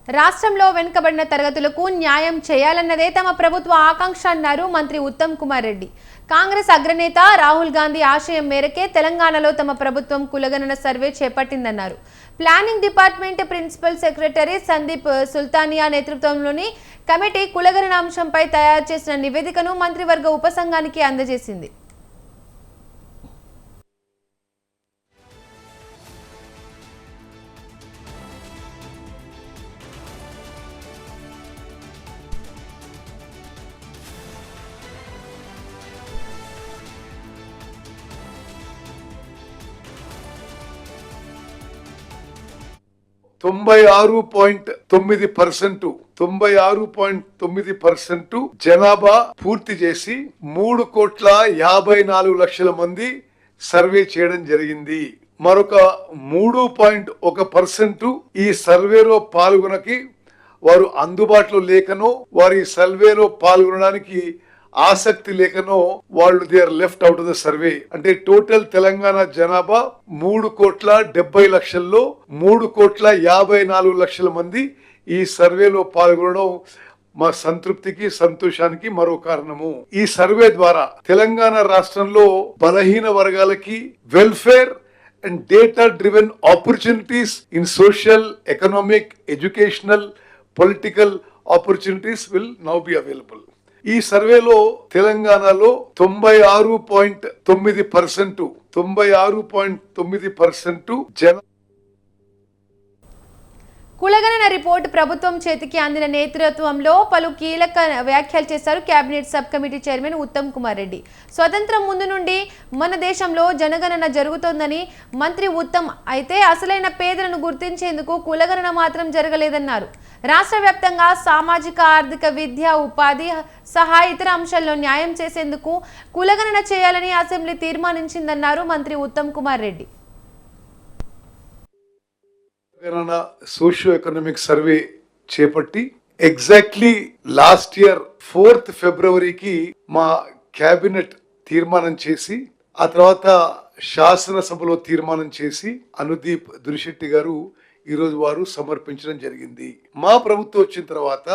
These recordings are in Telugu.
రాష్ట్రంలో వెనుకబడిన తరగతులకు న్యాయం చేయాలన్నదే తమ ప్రభుత్వ ఆకాంక్ష అన్నారు మంత్రి ఉత్తమ్ కుమార్ రెడ్డి. కాంగ్రెస్ అగ్రనేత రాహుల్ గాంధీ ఆశయం మేరకే తెలంగాణలో తమ ప్రభుత్వం కులగణన సర్వే చేపట్టిందన్నారు. Planning department principal secretary Sandeep Sultania నేతృత్వంలోని కమిటీ కులగణన అంశంపై తయారు చేసిన నివేదికను మంత్రివర్గ ఉపసంఘానికి అందజేసింది. తొంభై 96.9% జనాభా పూర్తి చేసి 3,54,00,000 మంది సర్వే చేయడం జరిగింది. మరొక 3.1% ఈ సర్వేలో పాల్గొనకి వారు అందుబాటులో లేకనో వారి సర్వేలో పాల్గొనడానికి ఆసక్తి లేకనో వాళ్ళు they are left out of the survey. అంటే టోటల్ తెలంగాణ జనాభా 3,70,00,000లో 3,54,00,000 మంది ఈ సర్వేలో పాల్గొనడం మా సంతృప్తికి సంతోషానికి మరో కారణము. ఈ సర్వే ద్వారా తెలంగాణ రాష్ట్రంలో బలహీన వర్గాలకి welfare and data-driven opportunities in social, economic, educational, political opportunities will now be available. ఈ సర్వేలో తెలంగాణలో 96.9% జన కులగణన రిపోర్టు ప్రభుత్వం చేతికి అందిన నేతృత్వంలో పలు కీలక వ్యాఖ్యలు చేశారు cabinet sub committee chairman Uttam Kumar Reddy. స్వతంత్రం ముందు నుండి మన దేశంలో జనగణన జరుగుతోందని మంత్రి ఉత్తమ్ అయితే అసలైన పేదలను గుర్తించేందుకు కులగణన మాత్రం జరగలేదన్నారు. రాష్ట్ర వ్యాప్తంగా సామాజిక, ఆర్థిక, విద్య, ఉపాధి సహా ఇతర అంశాల్లో న్యాయం చేసేందుకు కులగణన చేయాలని అసెంబ్లీ తీర్మానించిందన్నారు మంత్రి Uttam Kumar Reddy. Socio economic survey చేపట్టి ఎగ్జాక్ట్లీ లాస్ట్ ఇయర్ 4th ఫిబ్రవరికి మా కేబినెట్ తీర్మానం చేసి ఆ తర్వాత శాసనసభలో తీర్మానం చేసి అనుదీప్ దురిశెట్టి గారు ఈరోజు వారు సమర్పించడం జరిగింది. మా ప్రభుత్వం వచ్చిన తర్వాత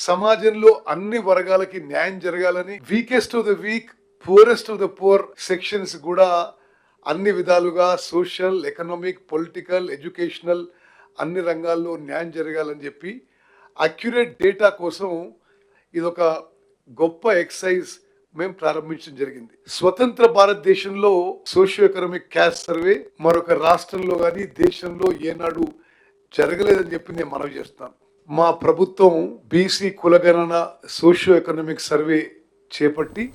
సమాజంలో అన్ని వర్గాలకి న్యాయం జరగాలని weakest of the week, poorest of the poor sections కూడా అన్ని విధాలుగా సోషల్, ఎకనామిక్, పొలిటికల్, ఎడ్యుకేషనల్ అన్ని రంగాల్లో న్యాయం జరగాలని చెప్పి అక్యురేట్ డేటా కోసం ఇదొక గొప్ప ఎక్సర్సైజ్ మేము ప్రారంభించడం జరిగింది. స్వతంత్ర భారతదేశంలో సోషియో ఎకనామిక్ క్యాస్ట్ సర్వే మరొక రాష్ట్రంలో కానీ దేశంలో ఏనాడు జరగలేదని చెప్పి నేను మనవి చేస్తాను. మా ప్రభుత్వం బీసీ కులగణన సోషియో ఎకనామిక్ సర్వే చేపట్టి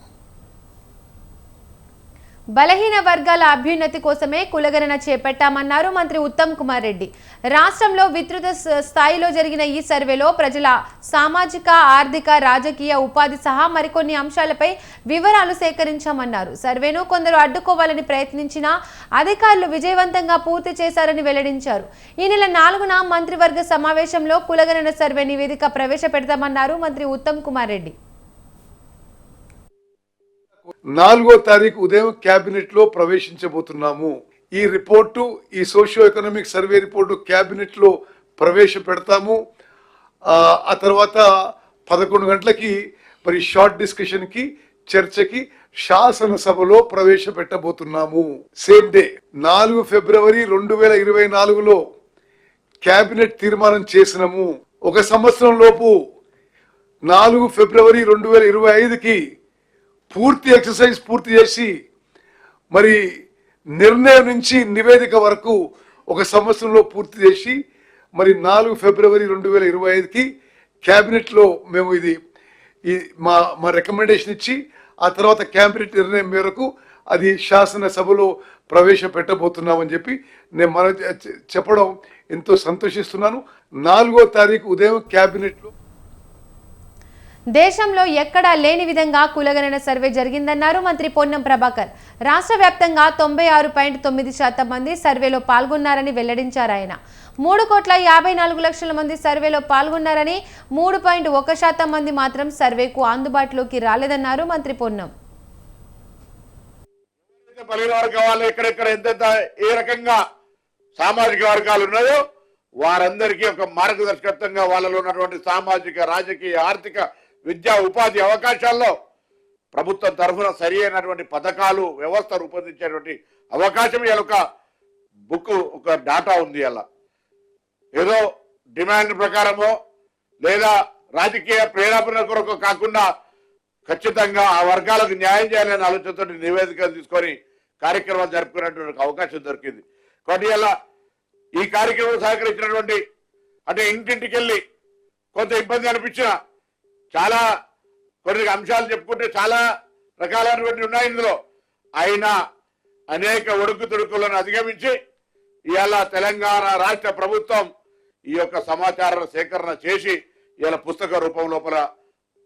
బలహీన వర్గాల అభ్యున్నతి కోసమే కులగణన చేపట్టామన్నారు మంత్రి ఉత్తమ్ కుమార్ రెడ్డి. రాష్ట్రంలో విస్తృత స్థాయిలో జరిగిన ఈ సర్వేలో ప్రజల సామాజిక, ఆర్థిక, రాజకీయ, ఉపాధి సహా మరికొన్ని అంశాలపై వివరాలు సేకరించామన్నారు. సర్వేను కొందరు అడ్డుకోవాలని ప్రయత్నించినా అధికారులు విజయవంతంగా పూర్తి చేశారని వెల్లడించారు. ఈ నెల 4న మంత్రివర్గ సమావేశంలో కులగణన సర్వే నివేదిక ప్రవేశపెడతామన్నారు మంత్రి ఉత్తమ్ కుమార్ రెడ్డి. 4వ తారీఖు ఉదయం కేబినెట్ లో ప్రవేశించబోతున్నాము. ఈ రిపోర్టు, ఈ socio economic survey report cabinet లో ప్రవేశపెడతాము. ఆ తర్వాత 11 గంటలకి మరి షార్ట్ డిస్కషన్ కి, చర్చకి శాసనసభలో ప్రవేశపెట్టబోతున్నాము. సేమ్ డే 4 ఫిబ్రవరి 2024లో కేబినెట్ తీర్మానం చేసినాము. 1 సంవత్సరం లోపు 4 ఫిబ్రవరి 2025కి పూర్తి ఎక్సర్సైజ్ పూర్తి చేసి మరి నిర్ణయం నుంచి నివేదిక వరకు 1 సంవత్సరంలో పూర్తి చేసి మరి 4 ఫిబ్రవరి 2025కి క్యాబినెట్లో మేము ఇది మా రికమెండేషన్ ఇచ్చి ఆ తర్వాత క్యాబినెట్ నిర్ణయం మేరకు అది శాసనసభలో ప్రవేశపెట్టబోతున్నామని చెప్పి నేను చెప్పడం ఎంతో సంతోషిస్తున్నాను. 4వ తారీఖు ఉదయం క్యాబినెట్లో దేశంలో ఎక్కడా లేని విధంగా కులగణన సర్వే జరిగిందన్నారు మంత్రి పొన్నం ప్రభాకర్. రాష్ట్ర వ్యాప్తంగా 96.9% మంది సర్వేలో పాల్గొన్నారని వెల్లడించారు ఆయన. 3,54,00,000 మంది సర్వేలో పాల్గొన్నారని 3.1% మంది మాత్రం సర్వేకు అందుబాటులోకి రాలేదన్నారు మంత్రి పొన్నం. ఎక్కడెక్కడ ఎంత ఏ రకంగా సామాజిక వర్గాలు ఉన్నాయో వారందరికీ ఒక మార్గదర్శకత్వంగా వాళ్ళలో ఉన్నటువంటి సామాజిక, రాజకీయ, ఆర్థిక, విద్యా, ఉపాధి అవకాశాల్లో ప్రభుత్వం తరఫున సరి అయినటువంటి పథకాలు, వ్యవస్థ రూపొందించేటువంటి అవకాశం ఇలా ఒక బుక్, ఒక డాటా ఉంది. అలా ఏదో డిమాండ్ ప్రకారమో లేదా రాజకీయ ప్రేరేపణ కొరకు కాకుండా ఖచ్చితంగా ఆ వర్గాలకు న్యాయం చేయాలనే ఆలోచనతో నివేదిక తీసుకొని కార్యక్రమాలు జరుపుకునేటువంటి అవకాశం దొరికింది. కాబట్టి ఇలా ఈ కార్యక్రమం సహకరించినటువంటి, అంటే ఇంటింటికి వెళ్ళి కొంత ఇబ్బంది అనిపించిన చాలా కొన్ని అంశాలు చెప్పుకుంటే చాలా రకాలైనటువంటి ఉన్నాయి ఇందులో. అయినా అనేక ఒడుకు తొడుకులను అధిగమించి ఇవాళ తెలంగాణ రాష్ట్ర ప్రభుత్వం ఈ యొక్క సమాచార సేకరణ చేసి ఇవాళ పుస్తక రూపం లోపల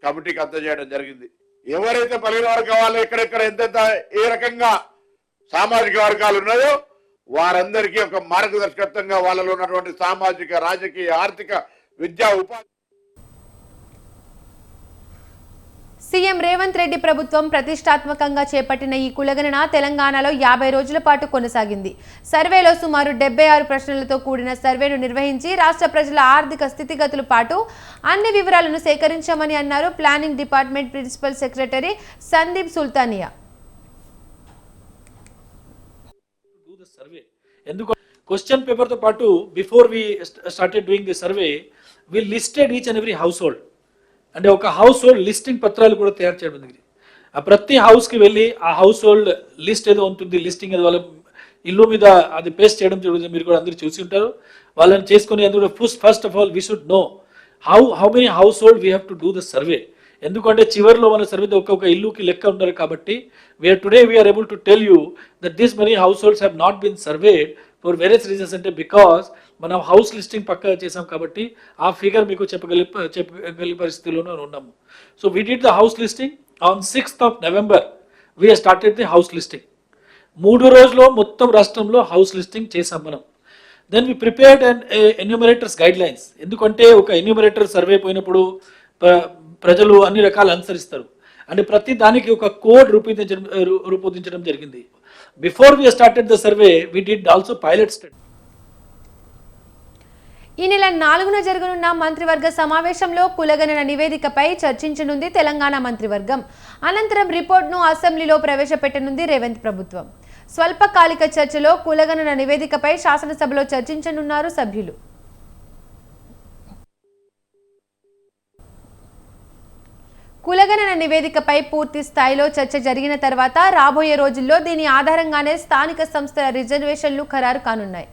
కమిటీకి అందజేయడం జరిగింది. ఎవరైతే పలిగిన వర్గాలు ఎక్కడెక్కడ ఎంతెంత ఏ రకంగా సామాజిక వర్గాలు ఉన్నాయో వారందరికీ ఒక మార్గదర్శకత్వంగా వాళ్ళలో ఉన్నటువంటి సామాజిక, రాజకీయ, ఆర్థిక, విద్యా, ఉపాధి. సీఎం రేవంత్ రెడ్డి ప్రభుత్వం ప్రతిష్టాత్మకంగా చేపట్టిన ఈ కులగణన తెలంగాణలో 50 రోజుల పాటు కొనసాగింది. సర్వేలో సుమారు 76 ప్రశ్నలతో కూడిన సర్వేను నిర్వహించి రాష్ట్ర ప్రజల ఆర్థిక స్థితిగతులు పాటు అన్ని వివరాలను సేకరించామని అన్నారు planning department principal secretary Sandeep Sultania. Question paper తో పాటు before we started doing the survey we listed each and every household. అంటే ఒక హౌస్ హోల్డ్ లిస్టింగ్ పత్రాలు కూడా తయారు చేయడం జరిగింది. ఆ ప్రతి హౌస్కి వెళ్ళి ఆ హౌస్ హోల్డ్ లిస్ట్ ఏదో ఉంటుంది, లిస్టింగ్ ఏదో వాళ్ళ ఇల్లు మీద అది పేస్ట్ చేయడం జరుగుతుంది. మీరు కూడా అందరూ చూసి ఉంటారు. వాళ్ళని చేసుకుని అందులో first of all we should know how many household we have to do the survey. ఎందుకంటే చివరిలో మన సర్వే ఒక్కొక్క ఇల్లుకి లెక్క ఉన్నారు కాబట్టి we are able to tell you that this many households have not been surveyed for various reasons. అంటే బికాస్ మనం హౌస్ లిస్టింగ్ పక్కా చేసాం కాబట్టి ఆ ఫిగర్ మీకు చెప్పగలిగే పరిస్థితిలోనే ఉన్నాము. So we did the house listing on 6th of November. We started the house listing. 3 రోజుల్లో మొత్తం రాష్ట్రంలో హౌస్ లిస్టింగ్ చేసాం మనం. Then we prepared and enumerators guidelines. ఎందుకంటే ఒక ఎన్యూమరేటర్ సర్వే పోయినప్పుడు ప్రజలు అన్ని రకాలు అనుసరిస్తారు. అంటే ప్రతి దానికి ఒక కోడ్ రూపొందించడం జరిగింది. Before we started the survey we did also pilot study. ఈ నెల 4న జరగనున్న మంత్రివర్గ సమావేశంలో కులగణన నివేదికపై చర్చించనుంది తెలంగాణ మంత్రివర్గం. అనంతరం రిపోర్ట్ను అసెంబ్లీలో ప్రవేశపెట్టనుంది రేవంత్ ప్రభుత్వం. స్వల్పకాలిక చర్చలో కులగణన నివేదికపై శాసనసభలో చర్చించనున్నారు సభ్యులు. కులగణన నివేదికపై పూర్తి స్థాయిలో చర్చ జరిగిన తర్వాత రాబోయే రోజుల్లో దీని ఆధారంగానే స్థానిక సంస్థల రిజర్వేషన్లు ఖరారు కానున్నాయి.